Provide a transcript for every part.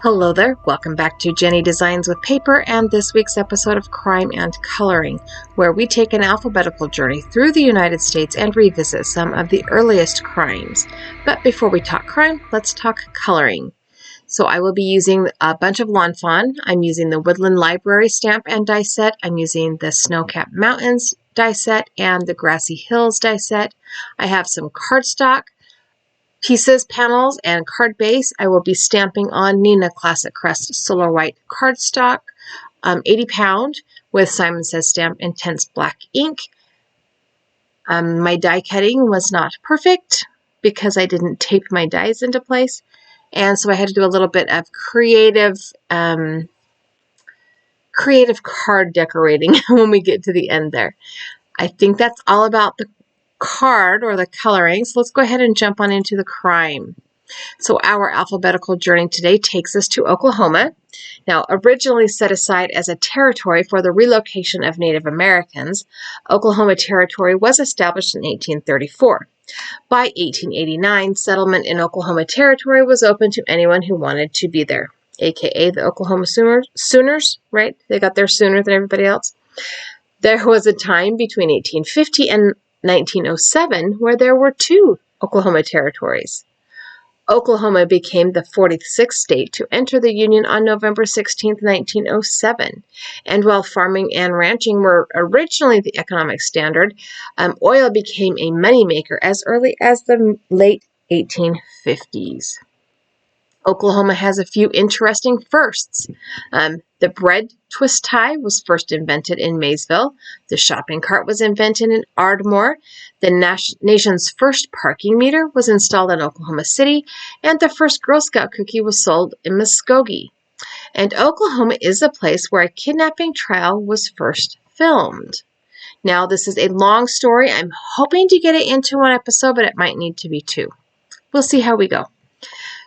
Hello there, welcome back to Jennie Designs with Paper and this week's episode of Crime and Coloring, where we take an alphabetical journey through the United States and revisit some of the earliest crimes. But before we talk crime, let's talk coloring. So I will be using a bunch of lawn fawn. I'm using the Woodland Library stamp and die set. I'm using the Snow-Capped Mountains die set and the Grassy Hills die set. I have some cardstock pieces, panels, and card base. I will be stamping on Neenah Classic Crest Solar White cardstock, 80 pound with Simon Says Stamp Intense Black ink. My die cutting was not perfect because I didn't tape my dies into place. And so I had to do a little bit of creative card decorating when we get to the end there. I think that's all about the card or the coloring. So let's go ahead and jump on into the crime. So our alphabetical journey today takes us to Oklahoma. Now, originally set aside as a territory for the relocation of Native Americans, Oklahoma Territory was established in 1834. By 1889, settlement in Oklahoma Territory was open to anyone who wanted to be there, aka the Oklahoma Sooners, right? They got there sooner than everybody else. There was a time between 1850 and 1907 where there were two Oklahoma territories. Oklahoma became the 46th state to enter the Union on November 16, 1907. And while farming and ranching were originally the economic standard, oil became a moneymaker as early as the late 1850s. Oklahoma has a few interesting firsts. The bread twist tie was first invented in Maysville. The shopping cart was invented in Ardmore. The nation's first parking meter was installed in Oklahoma City. And the first Girl Scout cookie was sold in Muskogee. And Oklahoma is the place where a kidnapping trial was first filmed. Now, this is a long story. I'm hoping to get it into one episode, but it might need to be two. We'll see how we go.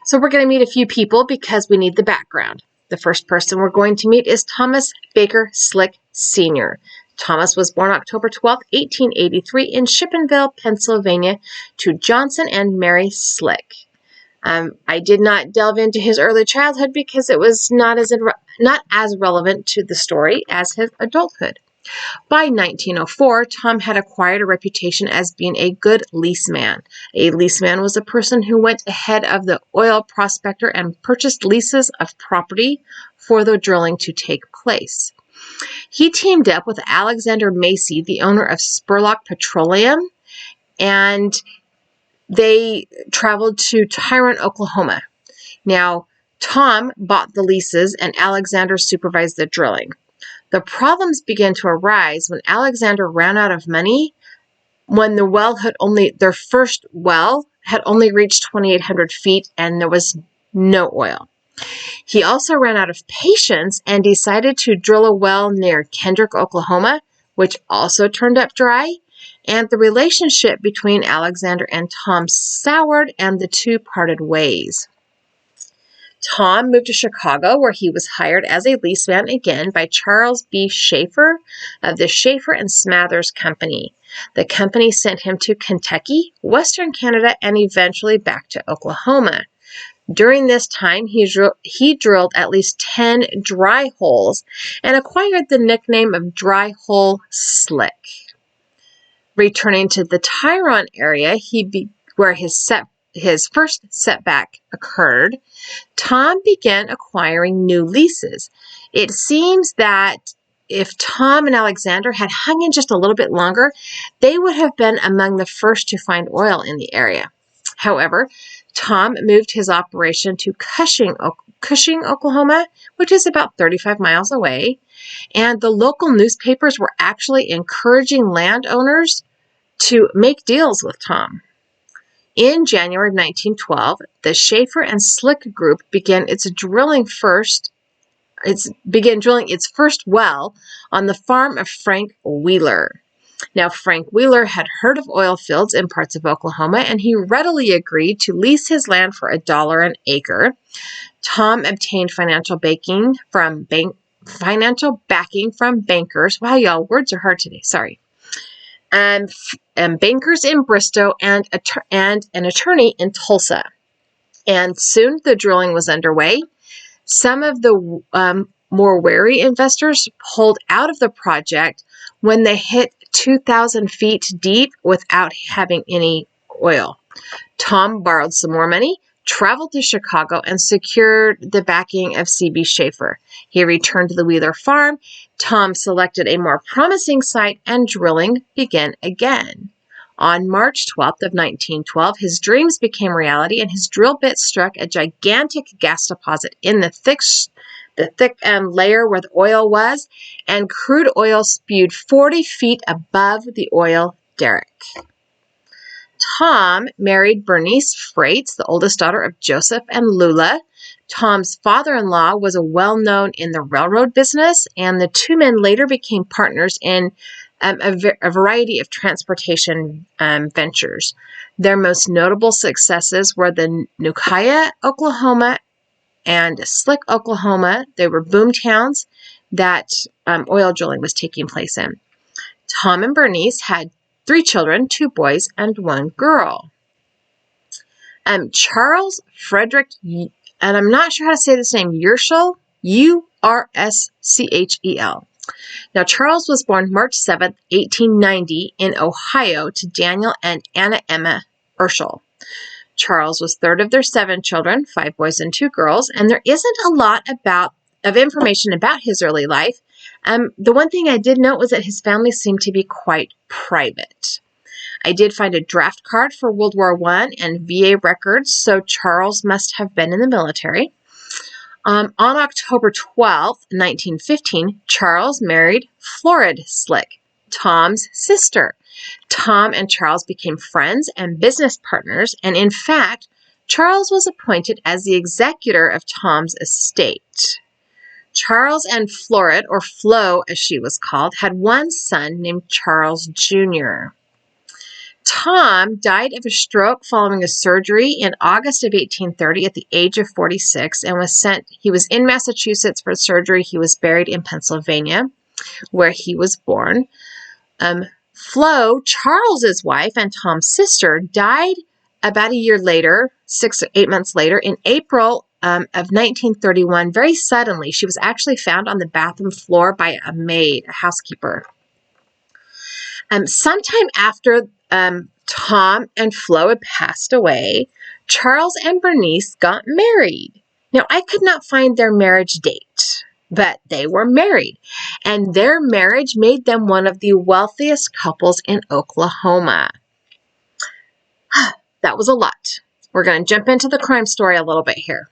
So we're going to meet a few people because we need the background. The first person we're going to meet is Thomas Baker Slick Sr. Thomas was born October 12, 1883 in Shippenville, Pennsylvania, to Johnson and Mary Slick. I did not delve into his early childhood because it was not as relevant to the story as his adulthood. By 1904, Tom had acquired a reputation as being a good leaseman. A leaseman was a person who went ahead of the oil prospector and purchased leases of property for the drilling to take place. He teamed up with Alexander Macy, the owner of Spurlock Petroleum, and they traveled to Tyrone, Oklahoma. Now, Tom bought the leases and Alexander supervised the drilling. The problems began to arise when Alexander ran out of money when their first well had only reached 2,800 feet and there was no oil. He also ran out of patience and decided to drill a well near Kendrick, Oklahoma, which also turned up dry, and the relationship between Alexander and Tom soured and the two parted ways. Tom moved to Chicago, where he was hired as a leaseman again by Charles B. Schaefer of the Schaefer and Smathers Company. The company sent him to Kentucky, Western Canada, and eventually back to Oklahoma. During this time, he drilled at least 10 dry holes and acquired the nickname of Dry Hole Slick. Returning to the Tyrone area, where his first setback occurred, Tom began acquiring new leases. It seems that if Tom and Alexander had hung in just a little bit longer, they would have been among the first to find oil in the area. However, Tom moved his operation to Cushing, Oklahoma, which is about 35 miles away, and the local newspapers were actually encouraging landowners to make deals with Tom. In January of 1912, the Schaefer and Slick Group began drilling its first well on the farm of Frank Wheeler. Now, Frank Wheeler had heard of oil fields in parts of Oklahoma, and he readily agreed to lease his land for $1 an acre. Tom obtained financial backing from bankers. Wow, y'all, words are hard today. Sorry. And bankers in Bristow and an attorney in Tulsa. And soon the drilling was underway. Some of the more wary investors pulled out of the project when they hit 2,000 feet deep without having any oil. Tom borrowed some more money, traveled to Chicago, and secured the backing of C.B. Schaefer. He returned to the Wheeler farm. Tom selected a more promising site, and drilling began again. On March 12th of 1912, his dreams became reality, and his drill bit struck a gigantic gas deposit in the thick layer where the oil was, and crude oil spewed 40 feet above the oil derrick. Tom married Bernice Freites, the oldest daughter of Joseph and Lula. Tom's father-in-law was well-known in the railroad business, and the two men later became partners in a variety of transportation ventures. Their most notable successes were the Nukiah, Oklahoma, and Slick, Oklahoma. They were boom towns that oil drilling was taking place in. Tom and Bernice had 3 children, 2 boys and 1 girl. Charles Frederick, and I'm not sure how to say this name, Urschel, U-R-S-C-H-E-L. Now, Charles was born March 7th, 1890 in Ohio to Daniel and Anna Emma Urschel. Charles was third of their 7 children, 5 boys and 2 girls, and there isn't a lot of information about his early life. The one thing I did note was that his family seemed to be quite private. I did find a draft card for World War I and VA records, so Charles must have been in the military. On October 12, 1915, Charles married Florid Slick, Tom's sister. Tom and Charles became friends and business partners, and in fact, Charles was appointed as the executor of Tom's estate. Charles and Florid, or Flo as she was called, had one son named Charles Jr. Tom died of a stroke following a surgery in August of 1830 at the age of 46 and he was in Massachusetts for surgery. He was buried in Pennsylvania, where he was born. Flo, Charles's wife and Tom's sister, died about a year later, 6 or 8 months later, in April of 1931, very suddenly. She was actually found on the bathroom floor by a maid, a housekeeper. Sometime after Tom and Flo had passed away, Charles and Bernice got married. Now, I could not find their marriage date, but they were married, and their marriage made them one of the wealthiest couples in Oklahoma. That was a lot. We're going to jump into the crime story a little bit here.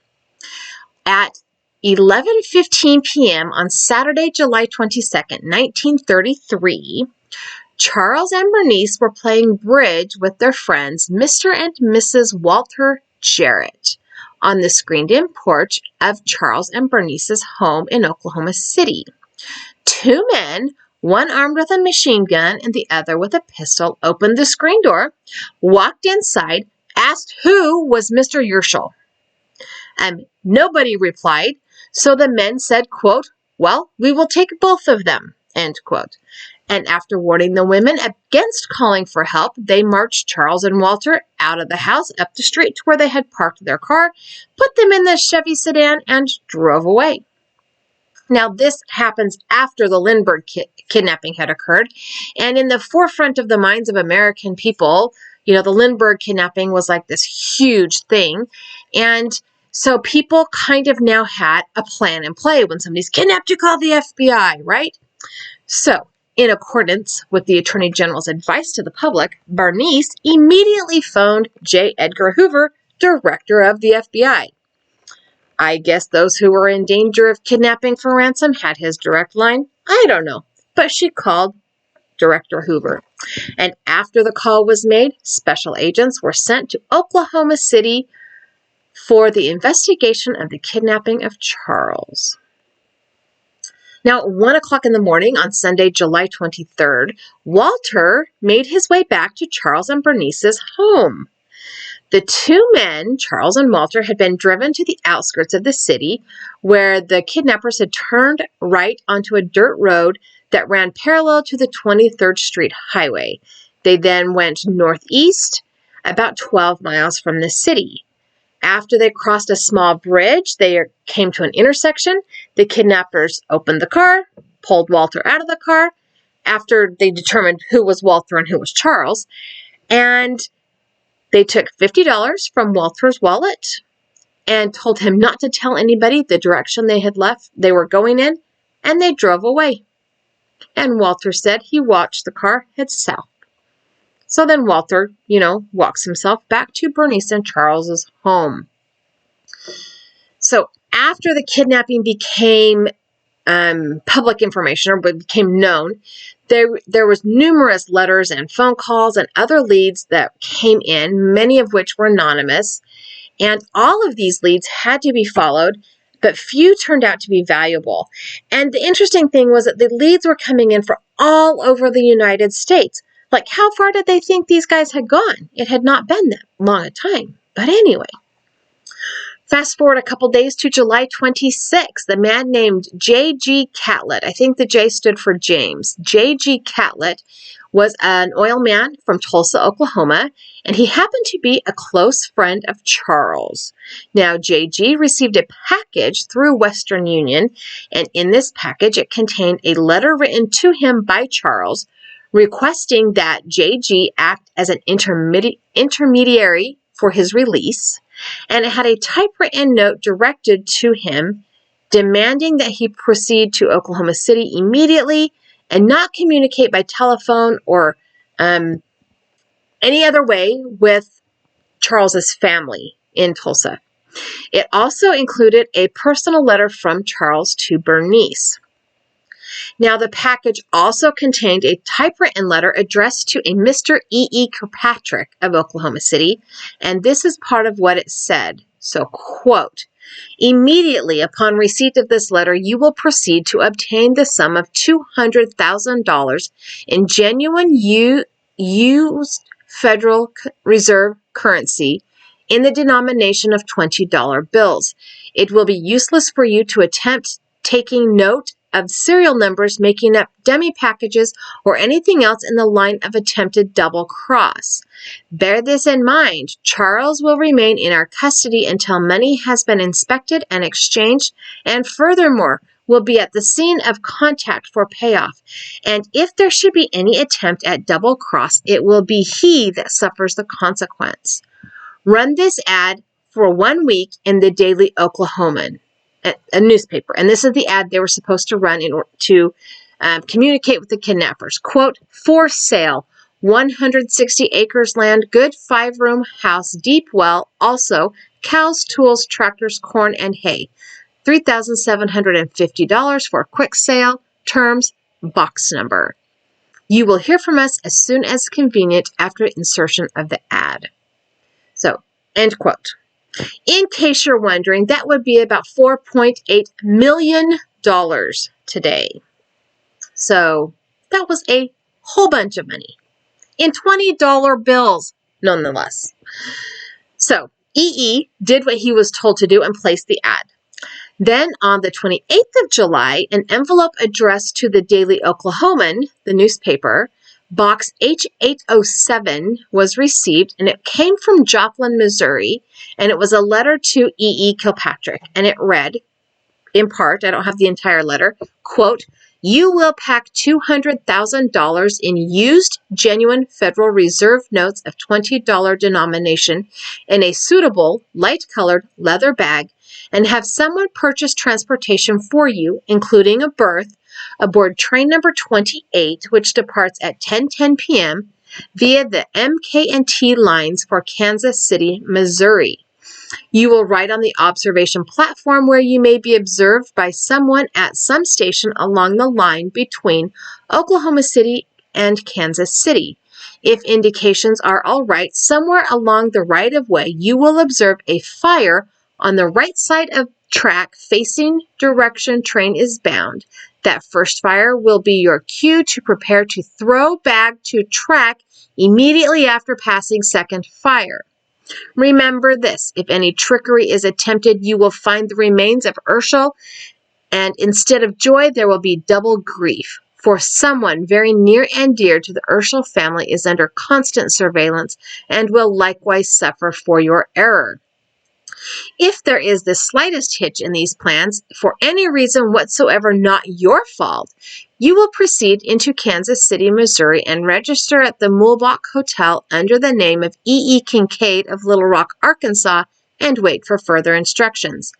At 11:15 p.m. on Saturday, July 22nd, 1933, Charles and Bernice were playing bridge with their friends, Mr. and Mrs. Walter Jarrett, on the screened-in porch of Charles and Bernice's home in Oklahoma City. 2 men, one armed with a machine gun and the other with a pistol, opened the screen door, walked inside, asked who was Mr. Urschel. Nobody replied, so the men said, quote, "Well, we will take both of them," end quote. And after warning the women against calling for help, they marched Charles and Walter out of the house, up the street to where they had parked their car, put them in the Chevy sedan, and drove away. Now, this happens after the Lindbergh kidnapping had occurred, and in the forefront of the minds of American people, the Lindbergh kidnapping was like this huge thing, and so people kind of now had a plan in play. When somebody's kidnapped, you call the FBI, right? So, in accordance with the Attorney General's advice to the public, Bernice immediately phoned J. Edgar Hoover, director of the FBI. I guess those who were in danger of kidnapping for ransom had his direct line. I don't know. But she called Director Hoover. And after the call was made, special agents were sent to Oklahoma City for the investigation of the kidnapping of Charles. Now, at 1 o'clock in the morning on Sunday, July 23rd, Walter made his way back to Charles and Bernice's home. The 2 men, Charles and Walter, had been driven to the outskirts of the city, where the kidnappers had turned right onto a dirt road that ran parallel to the 23rd Street Highway. They then went northeast, about 12 miles from the city. After they crossed a small bridge, they came to an intersection. The kidnappers opened the car, pulled Walter out of the car after they determined who was Walter and who was Charles, and they took $50 from Walter's wallet and told him not to tell anybody the direction they were going in, and they drove away. And Walter said he watched the car head south. So then Walter, walks himself back to Bernice and Charles's home. So after the kidnapping became public information or became known, there was numerous letters and phone calls and other leads that came in, many of which were anonymous. And all of these leads had to be followed, but few turned out to be valuable. And the interesting thing was that the leads were coming in from all over the United States. Like, how far did they think these guys had gone? It had not been that long a time. But anyway, fast forward a couple days to July 26th. The man named J.G. Catlett, I think the J stood for James. J.G. Catlett was an oil man from Tulsa, Oklahoma, and he happened to be a close friend of Charles. Now, J.G. received a package through Western Union, and in this package it contained a letter written to him by Charles requesting that J.G. act as an intermediary for his release, and it had a typewritten note directed to him demanding that he proceed to Oklahoma City immediately and not communicate by telephone or any other way with Charles's family in Tulsa. It also included a personal letter from Charles to Bernice. Now, the package also contained a typewritten letter addressed to a Mr. E.E. Kirkpatrick of Oklahoma City, and this is part of what it said. So, quote, "Immediately upon receipt of this letter, you will proceed to obtain the sum of $200,000 in genuine used Federal Reserve currency in the denomination of $20 bills. It will be useless for you to attempt taking note of serial numbers, making up dummy packages, or anything else in the line of attempted double cross. Bear this in mind. Charles will remain in our custody until money has been inspected and exchanged, and furthermore, will be at the scene of contact for payoff. And if there should be any attempt at double cross, it will be he that suffers the consequence. Run this ad for 1 week in the Daily Oklahoman, a newspaper. And this is the ad they were supposed to run in order to communicate with the kidnappers. Quote, for sale, 160 acres land, good 5-room house, deep well, also cows, tools, tractors, corn, and hay. $3,750 for a quick sale. Terms, box number. You will hear from us as soon as convenient after insertion of the ad." So, end quote. In case you're wondering, that would be about $4.8 million today. So that was a whole bunch of money in $20 bills, nonetheless. So E.E. did what he was told to do and placed the ad. Then on the 28th of July, an envelope addressed to the Daily Oklahoman, the newspaper, Box H807 was received, and it came from Joplin, Missouri, and it was a letter to E.E. Kilpatrick, and it read, in part, I don't have the entire letter, quote, "You will pack $200,000 in used, genuine Federal Reserve notes of $20 denomination in a suitable, light-colored leather bag, and have someone purchase transportation for you, including a berth, aboard train number 28, which departs at 10:10 p.m. via the MK&T lines for Kansas City, Missouri. You will ride on the observation platform where you may be observed by someone at some station along the line between Oklahoma City and Kansas City. If indications are all right, somewhere along the right-of-way, you will observe a fire on the right side of track facing direction train is bound. That first fire will be your cue to prepare to throw bag to track immediately after passing second fire. Remember this, if any trickery is attempted, you will find the remains of Urshel, and instead of joy, there will be double grief. For someone very near and dear to the Urshel family is under constant surveillance and will likewise suffer for your error. If there is the slightest hitch in these plans, for any reason whatsoever not your fault, you will proceed into Kansas City, Missouri, and register at the Mulbach Hotel under the name of E. Kincaid of Little Rock, Arkansas, and wait for further instructions.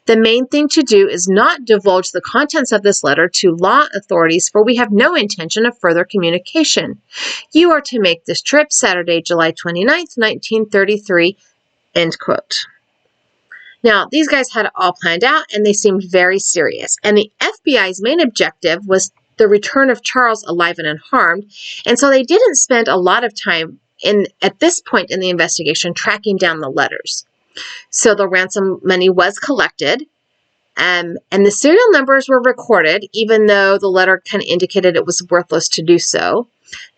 The main thing to do is not divulge the contents of this letter to law authorities, for we have no intention of further communication. You are to make this trip Saturday, July 29th, 1933, end quote. Now, these guys had it all planned out, and they seemed very serious. And the FBI's main objective was the return of Charles alive and unharmed, and so they didn't spend a lot of time at this point in the investigation tracking down the letters. So the ransom money was collected, and the serial numbers were recorded, even though the letter kind of indicated it was worthless to do so.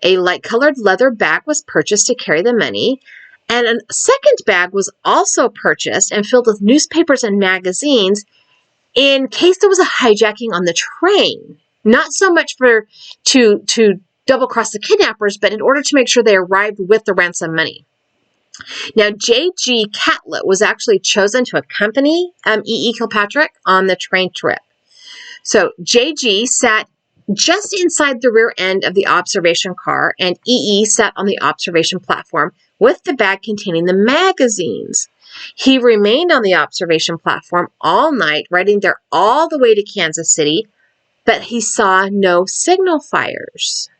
A light-colored leather bag was purchased to carry the money, and a second bag was also purchased and filled with newspapers and magazines in case there was a hijacking on the train. Not so much to double-cross the kidnappers, but in order to make sure they arrived with the ransom money. Now, J.G. Catlett was actually chosen to accompany E.E. Kilpatrick on the train trip. So J.G. sat just inside the rear end of the observation car, and E.E. sat on the observation platform with the bag containing the magazines. He remained on the observation platform all night, riding there all the way to Kansas City, but he saw no signal fires.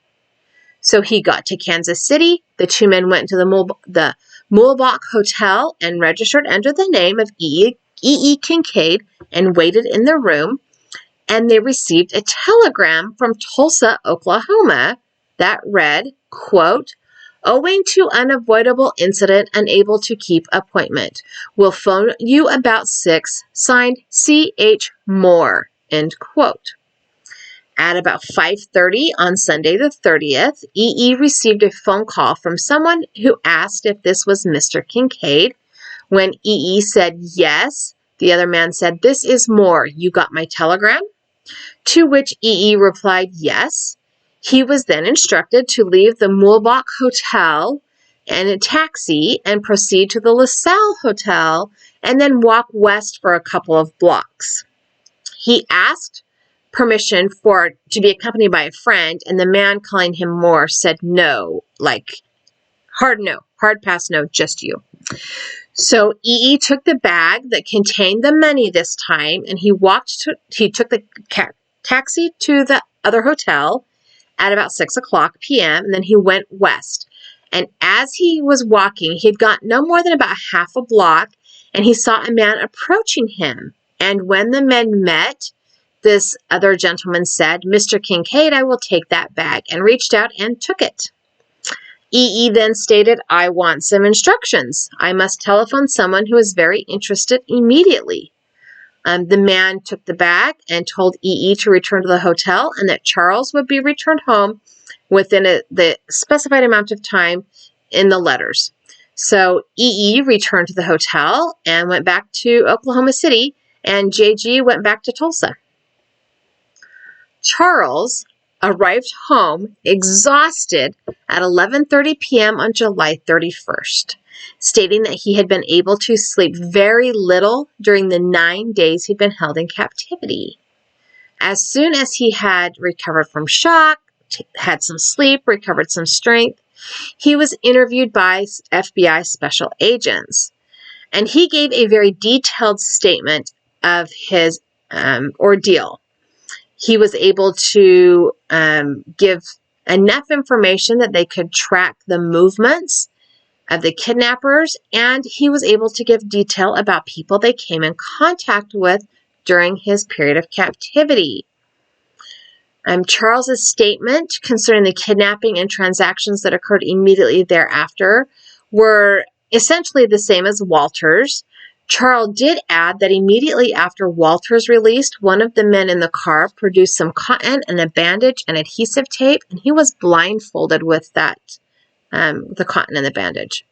So he got to Kansas City. The two men went to the Mulbach Hotel and registered under the name of E.E. Kincaid and waited in the room. And they received a telegram from Tulsa, Oklahoma that read, quote, "Owing to unavoidable incident, unable to keep appointment. Will phone you about 6, signed C.H. Moore," end quote. At about 5:30 on Sunday the 30th, E.E. received a phone call from someone who asked if this was Mr. Kincaid. When E.E. said yes, the other man said, "This is Moore. You got my telegram?" To which E.E. replied yes. He was then instructed to leave the Mulbach Hotel in a taxi and proceed to the LaSalle Hotel and then walk west for a couple of blocks. He asked permission to be accompanied by a friend, and the man calling him Moore said no, like hard no, hard pass no, just you. So E.E. took the bag that contained the money this time, and he took the taxi to the other hotel at about 6 o'clock p.m., and then he went west. And as he was walking, he had got no more than about half a block, and he saw a man approaching him. And when the men met, this other gentleman said, "Mr. Kincaid, I will take that bag," and reached out and took it. E.E. then stated, "I want some instructions. I must telephone someone who is very interested immediately." The man took the bag and told E.E. to return to the hotel and that Charles would be returned home within the specified amount of time in the letters. So E.E. returned to the hotel and went back to Oklahoma City, and J.G. went back to Tulsa. Charles arrived home exhausted at 11:30 p.m. on July 31st, stating that he had been able to sleep very little during the 9 days he'd been held in captivity. As soon as he had recovered from shock, had some sleep, recovered some strength, he was interviewed by FBI special agents, and he gave a very detailed statement of his ordeal. He was able to give enough information that they could track the movements of the kidnappers, and he was able to give detail about people they came in contact with during his period of captivity. Charles's statement concerning the kidnapping and transactions that occurred immediately thereafter were essentially the same as Walter's. Charles did add that immediately after Walter's released, one of the men in the car produced some cotton and a bandage and adhesive tape, and he was blindfolded with that, the cotton and the bandage.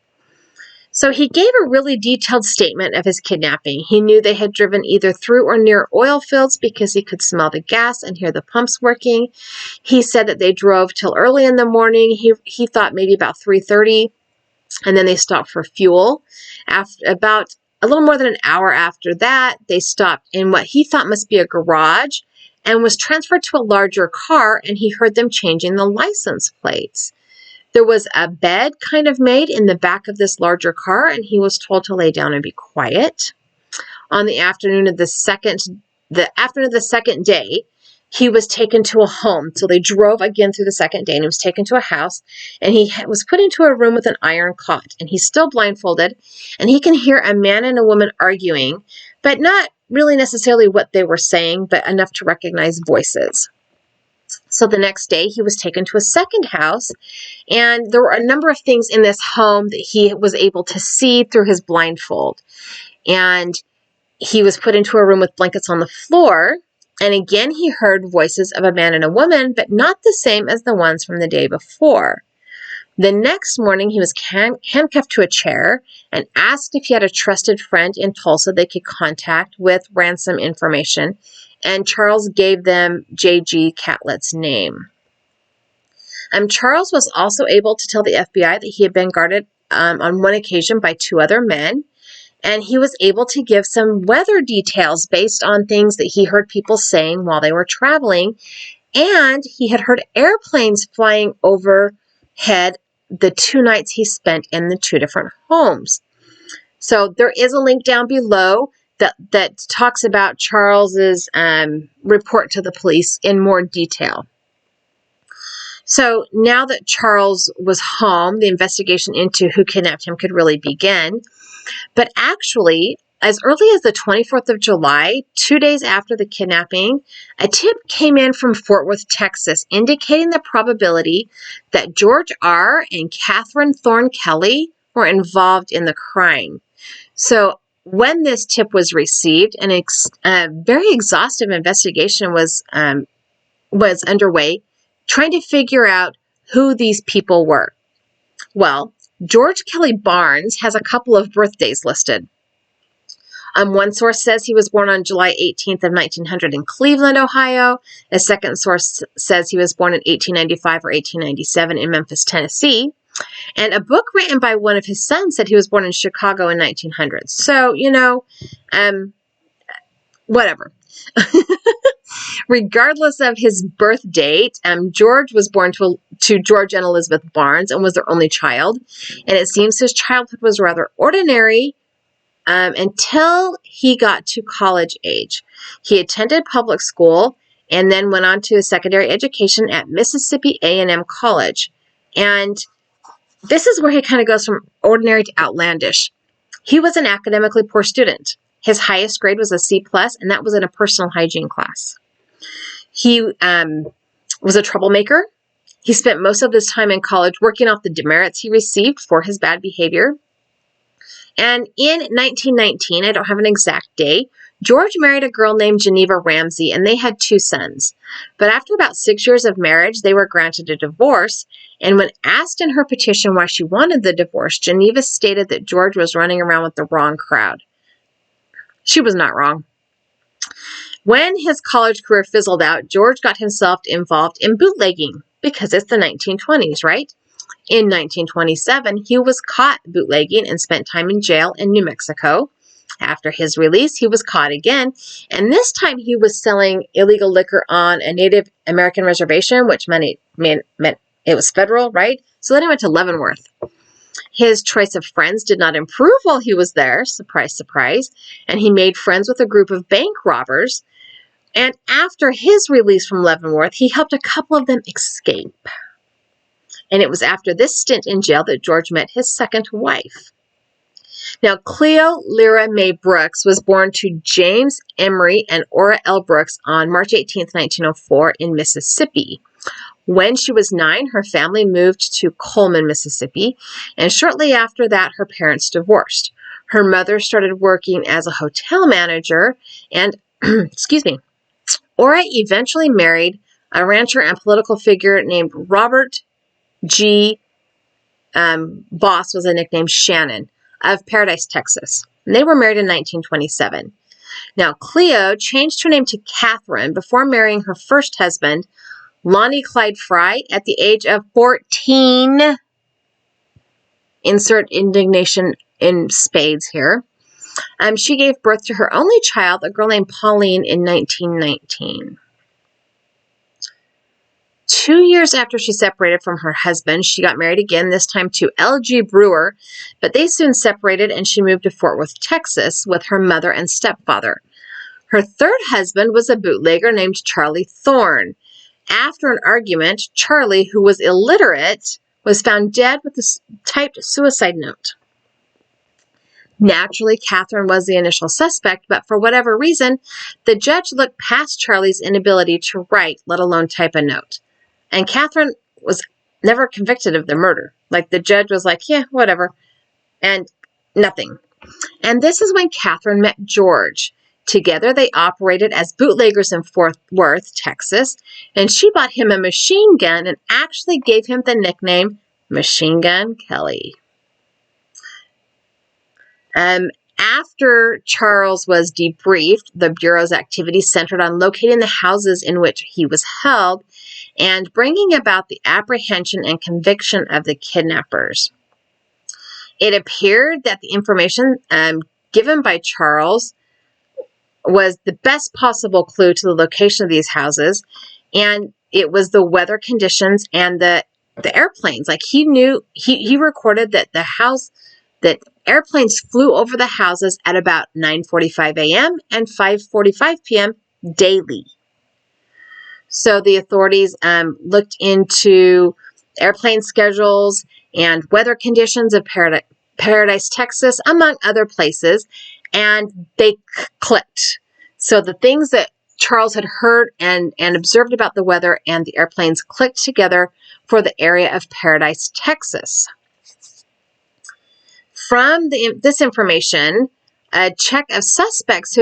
So he gave a really detailed statement of his kidnapping. He knew they had driven either through or near oil fields because he could smell the gas and hear the pumps working. He said that they drove till early in the morning. He thought maybe about 3:30, and then they stopped for fuel. After about a little more than an hour after that, they stopped in what he thought must be a garage and was transferred to a larger car, and he heard them changing the license plates. There was a bed kind of made in the back of this larger car, and he was told to lay down and be quiet. On the afternoon of the second day, he was taken to a home. So they drove again through the second day, and he was taken to a house, and he was put into a room with an iron cot, and he's still blindfolded, and he can hear a man and a woman arguing, but not really necessarily what they were saying, but enough to recognize voices. So the next day, he was taken to a second house, and there were a number of things in this home that he was able to see through his blindfold. And he was put into a room with blankets on the floor, and again he heard voices of a man and a woman, but not the same as the ones from the day before. The next morning, he was handcuffed to a chair and asked if he had a trusted friend in Tulsa they could contact with ransom information, and Charles gave them J.G. Catlett's name. Charles was also able to tell the FBI that he had been guarded on one occasion by two other men, and he was able to give some weather details based on things that he heard people saying while they were traveling, and he had heard airplanes flying overhead the 2 nights he spent in the 2 different homes. So there is a link down below that talks about Charles's report to the police in more detail. So now that Charles was home, the investigation into who kidnapped him could really begin. But actually, as early as the 24th of July, 2 days after the kidnapping, a tip came in from Fort Worth, Texas, indicating the probability that George R. and Catherine Thorne Kelly were involved in the crime. So when this tip was received, a very exhaustive investigation was underway, trying to figure out who these people were. Well, George Kelly Barnes has a couple of birthdays listed. One source says he was born on July 18th of 1900 in Cleveland, Ohio. A second source says he was born in 1895 or 1897 in Memphis, Tennessee. And a book written by one of his sons said he was born in Chicago in 1900. So, whatever. Regardless of his birth date, George was born to George and Elizabeth Barnes and was their only child. And it seems his childhood was rather ordinary until he got to college age. He attended public school and then went on to a secondary education at Mississippi A&M College. And this is where he kind of goes from ordinary to outlandish. He was an academically poor student. His highest grade was a C+, and that was in a personal hygiene class. He was a troublemaker. He spent most of his time in college working off the demerits he received for his bad behavior. And in 1919, I don't have an exact day, George married a girl named Geneva Ramsey, and they had 2 sons. But after about 6 years of marriage, they were granted a divorce. And when asked in her petition why she wanted the divorce, Geneva stated that George was running around with the wrong crowd. She was not wrong. When his college career fizzled out, George got himself involved in bootlegging because it's the 1920s, right? In 1927, he was caught bootlegging and spent time in jail in New Mexico. After his release, he was caught again, and this time he was selling illegal liquor on a Native American reservation, which meant it was federal, right? So then he went to Leavenworth. His choice of friends did not improve while he was there, surprise, surprise, and he made friends with a group of bank robbers. And after his release from Leavenworth, he helped a couple of them escape. And it was after this stint in jail that George met his second wife. Now, Cleo Lyra Mae Brooks was born to James Emery and Ora L. Brooks on March 18, 1904 in Mississippi. When she was 9, her family moved to Coleman, Mississippi, and shortly after that, her parents divorced. Her mother started working as a hotel manager, and, Ora eventually married a rancher and political figure named Robert G. Boss was a nickname Shannon of Paradise, Texas. And they were married in 1927. Now, Cleo changed her name to Catherine before marrying her first husband, Lonnie Clyde Fry, at the age of 14. Insert indignation in spades here. She gave birth to her only child, a girl named Pauline, in 1919. 2 years after she separated from her husband, she got married again, this time to L.G. Brewer, but they soon separated and she moved to Fort Worth, Texas with her mother and stepfather. Her third husband was a bootlegger named Charlie Thorne. After an argument, Charlie, who was illiterate, was found dead with a typed suicide note. Naturally, Catherine was the initial suspect, but for whatever reason, the judge looked past Charlie's inability to write, let alone type a note. And Catherine was never convicted of the murder. Like, the judge was like, yeah, whatever, and nothing. And this is when Catherine met George. Together, they operated as bootleggers in Fort Worth, Texas, and she bought him a machine gun and actually gave him the nickname Machine Gun Kelly. After Charles was debriefed, the Bureau's activities centered on locating the houses in which he was held and bringing about the apprehension and conviction of the kidnappers. It appeared that the information given by Charles was the best possible clue to the location of these houses, and it was the weather conditions and the airplanes. Like, he knew, he recorded that that airplanes flew over the houses at about 9:45 a.m. and 5:45 p.m. daily. So the authorities looked into airplane schedules and weather conditions of Paradise, Texas, among other places, and they clicked. So the things that Charles had heard and observed about the weather and the airplanes clicked together for the area of Paradise, Texas. From this information, a check of the suspects,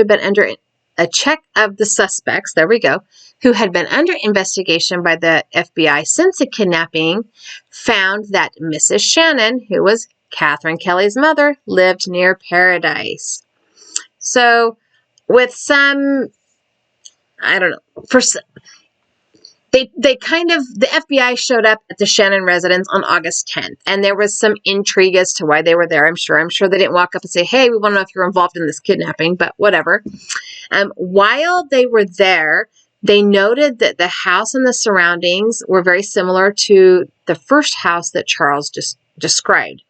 who had been under investigation by the FBI since the kidnapping, found that Mrs. Shannon, who was Catherine Kelly's mother, lived near Paradise. So, with some, I don't know, the FBI showed up at the Shannon residence on August 10th, and there was some intrigue as to why they were there, I'm sure. I'm sure they didn't walk up and say, hey, we want to know if you're involved in this kidnapping, but whatever. While they were there, they noted that the house and the surroundings were very similar to the first house that Charles just described.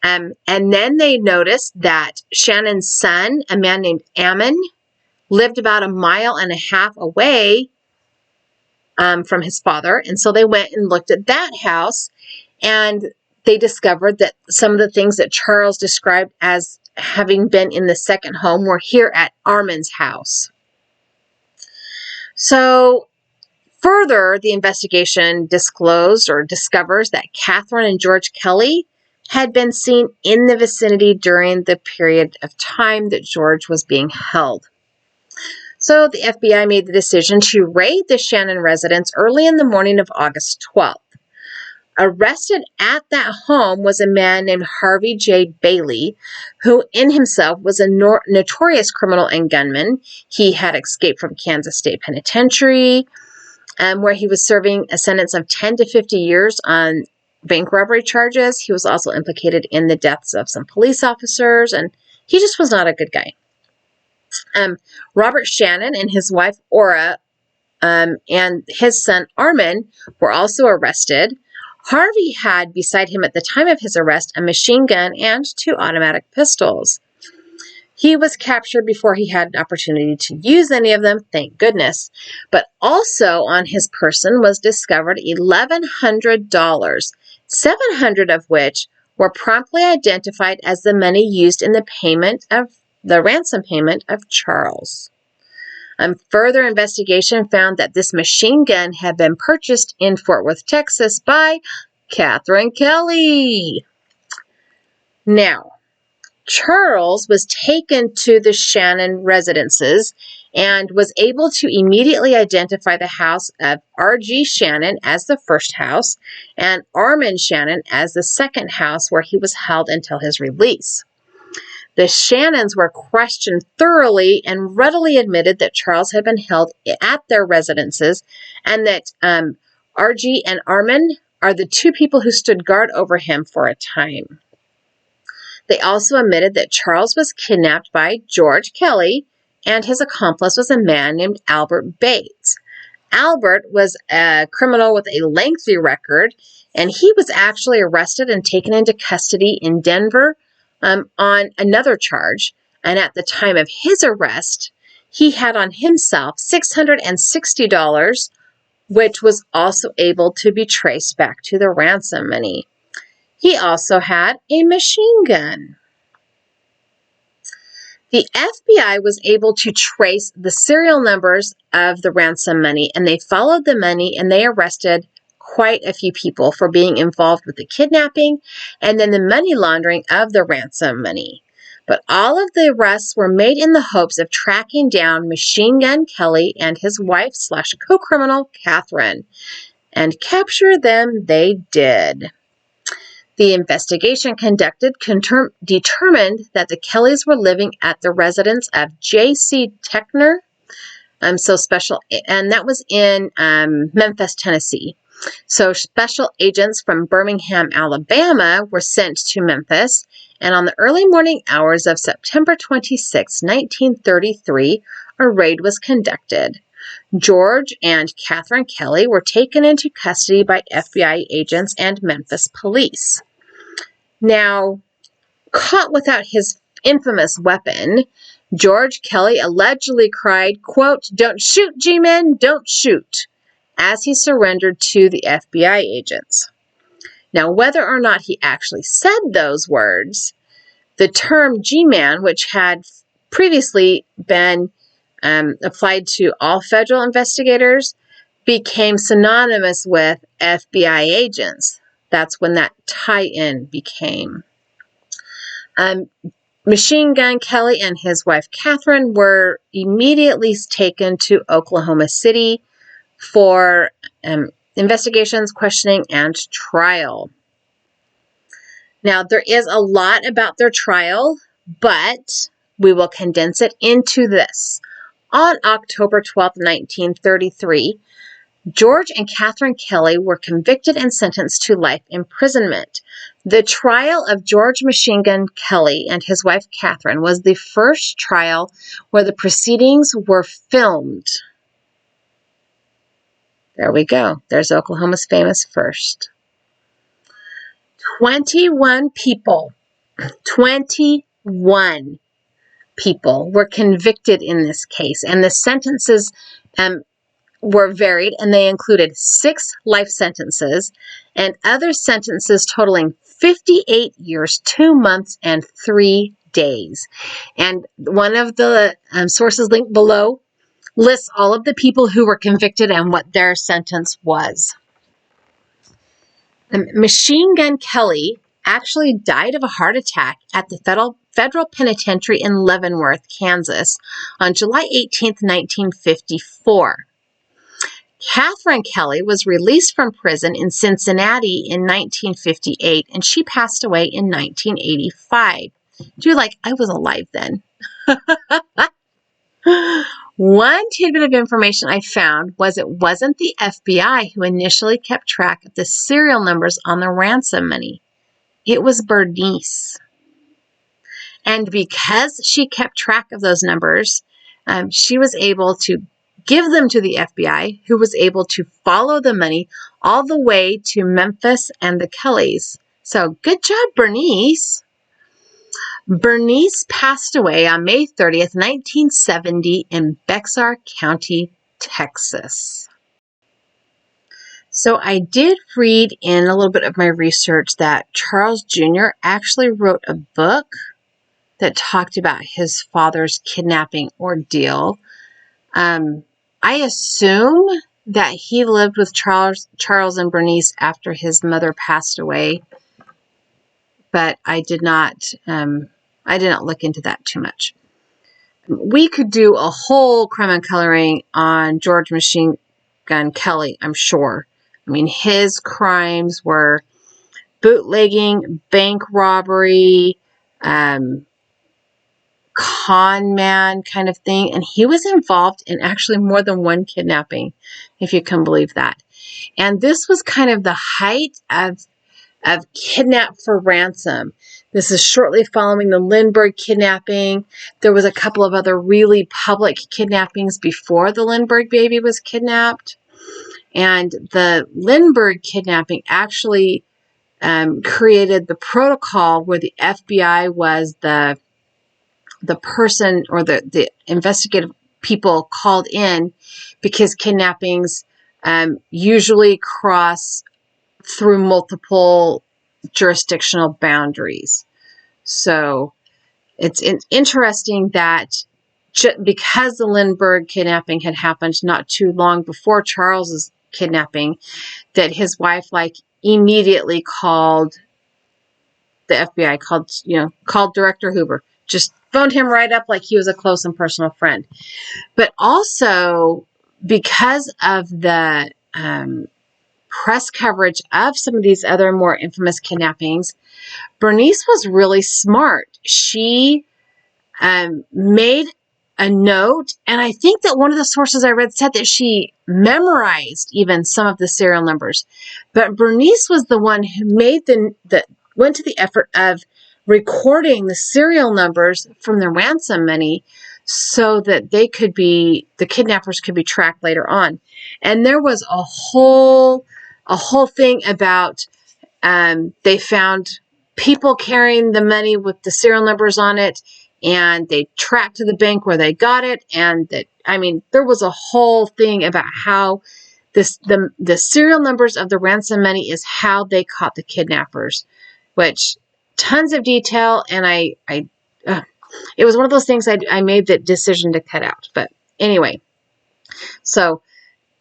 And then they noticed that Shannon's son, a man named Ammon, lived about 1.5 miles away from his father. And so they went and looked at that house, and they discovered that some of the things that Charles described as having been in the second home were here at Armin's house. So further, the investigation discovers that Catherine and George Kelly had been seen in the vicinity during the period of time that George was being held. So the FBI made the decision to raid the Shannon residence early in the morning of August 12th. Arrested at that home was a man named Harvey J. Bailey, who in himself was a notorious criminal and gunman. He had escaped from Kansas State Penitentiary, where he was serving a sentence of 10 to 50 years on bank robbery charges. He was also implicated in the deaths of some police officers, and he just was not a good guy. Robert Shannon and his wife Ora and his son Armin were also arrested. Harvey had beside him at the time of his arrest a machine gun and 2 automatic pistols. He was captured before he had an opportunity to use any of them, thank goodness. But also on his person was discovered $1,100, $700 of which were promptly identified as the money used in the ransom payment of Charles. Further investigation found that this machine gun had been purchased in Fort Worth, Texas by Catherine Kelly. Now, Charles was taken to the Shannon residences and was able to immediately identify the house of R.G. Shannon as the first house and Armin Shannon as the second house where he was held until his release. The Shannons were questioned thoroughly and readily admitted that Charles had been held at their residences and that R.G. and Armin are the 2 people who stood guard over him for a time. They also admitted that Charles was kidnapped by George Kelly, and his accomplice was a man named Albert Bates. Albert was a criminal with a lengthy record, and he was actually arrested and taken into custody in Denver on another charge. And at the time of his arrest, he had on himself $660, which was also able to be traced back to the ransom money. He also had a machine gun. The FBI was able to trace the serial numbers of the ransom money, and they followed the money, and they arrested quite a few people for being involved with the kidnapping and then the money laundering of the ransom money. But all of the arrests were made in the hopes of tracking down Machine Gun Kelly and his wife/co-criminal Catherine. And capture them they did. The investigation conducted determined that the Kellys were living at the residence of J.C. Techner, and that was in Memphis, Tennessee. So special agents from Birmingham, Alabama were sent to Memphis, and on the early morning hours of September 26, 1933, a raid was conducted. George and Catherine Kelly were taken into custody by FBI agents and Memphis police. Now, caught without his infamous weapon, George Kelly allegedly cried, quote, "Don't shoot, G-men, don't shoot," as he surrendered to the FBI agents. Now, whether or not he actually said those words, the term G-man, which had previously been applied to all federal investigators, became synonymous with FBI agents. That's when that tie-in became. Machine Gun Kelly and his wife Catherine were immediately taken to Oklahoma City for investigations, questioning, and trial. Now, there is a lot about their trial, but we will condense it into this. On October 12, 1933, George and Catherine Kelly were convicted and sentenced to life imprisonment. The trial of George Machine Gun Kelly and his wife Catherine was the first trial where the proceedings were filmed. There we go. There's Oklahoma's famous first. 21 people were convicted in this case, and the sentences were varied, and they included 6 life sentences and other sentences totaling 58 years, 2 months, and 3 days. And one of the sources linked below lists all of the people who were convicted and what their sentence was. Machine Gun Kelly actually died of a heart attack at the federal penitentiary in Leavenworth, Kansas on July 18, 1954. Catherine Kelly was released from prison in Cincinnati in 1958, and she passed away in 1985. I was alive then. One tidbit of information I found was it wasn't the FBI who initially kept track of the serial numbers on the ransom money. It was Bernice. And because she kept track of those numbers, she was able to give them to the FBI, who was able to follow the money all the way to Memphis and the Kellys. So good job, Bernice. Bernice passed away on May 30th, 1970 in Bexar County, Texas. So I did read in a little bit of my research that Charles Jr. actually wrote a book that talked about his father's kidnapping ordeal. I assume that he lived with Charles and Bernice after his mother passed away, but I did not look into that too much. We could do a whole crime and coloring on George Machine Gun Kelly, I'm sure. I mean, his crimes were bootlegging, bank robbery, con man kind of thing, and he was involved in actually more than one kidnapping, if you can believe that. And this was kind of the height of of Kidnap for Ransom. This is shortly following the Lindbergh kidnapping. There was a couple of other really public kidnappings before the Lindbergh baby was kidnapped. And the Lindbergh kidnapping actually created the protocol where the FBI was the person, or the investigative people called in, because kidnappings usually cross through multiple jurisdictional boundaries. So it's interesting that because the Lindbergh kidnapping had happened not too long before Charles's kidnapping, that his wife immediately called the FBI, called Director Hoover, just phoned him right up like he was a close and personal friend. But also because of the press coverage of some of these other more infamous kidnappings, Bernice was really smart. She made a note, and I think that one of the sources I read said that she memorized even some of the serial numbers. But Bernice was the one who made went to the effort of recording the serial numbers from the ransom money so that the kidnappers could be tracked later on. And there was a whole thing about they found people carrying the money with the serial numbers on it, and they tracked to the bank where they got it. And there was a whole thing about how the serial numbers of the ransom money is how they caught the kidnappers, which tons of detail. And it was one of those things I made the decision to cut out. But anyway, so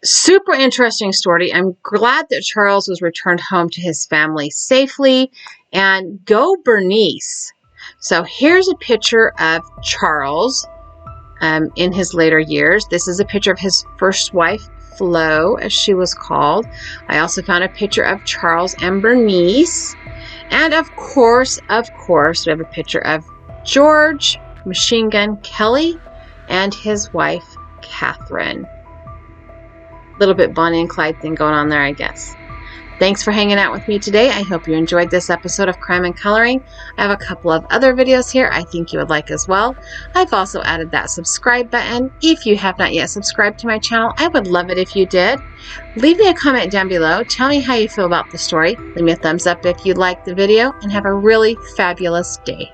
super interesting story. I'm glad that Charles was returned home to his family safely, and go Bernice. So here's a picture of Charles in his later years. This is a picture of his first wife, Flo, as she was called. I also found a picture of Charles and Bernice. And of course, we have a picture of George Machine Gun Kelly and his wife, Catherine. Little bit Bonnie and Clyde thing going on there, I guess. Thanks for hanging out with me today. I hope you enjoyed this episode of Crime and Coloring. I have a couple of other videos here I think you would like as well. I've also added that subscribe button. If you have not yet subscribed to my channel, I would love it if you did. Leave me a comment down below. Tell me how you feel about the story. Leave me a thumbs up if you liked the video, and have a really fabulous day.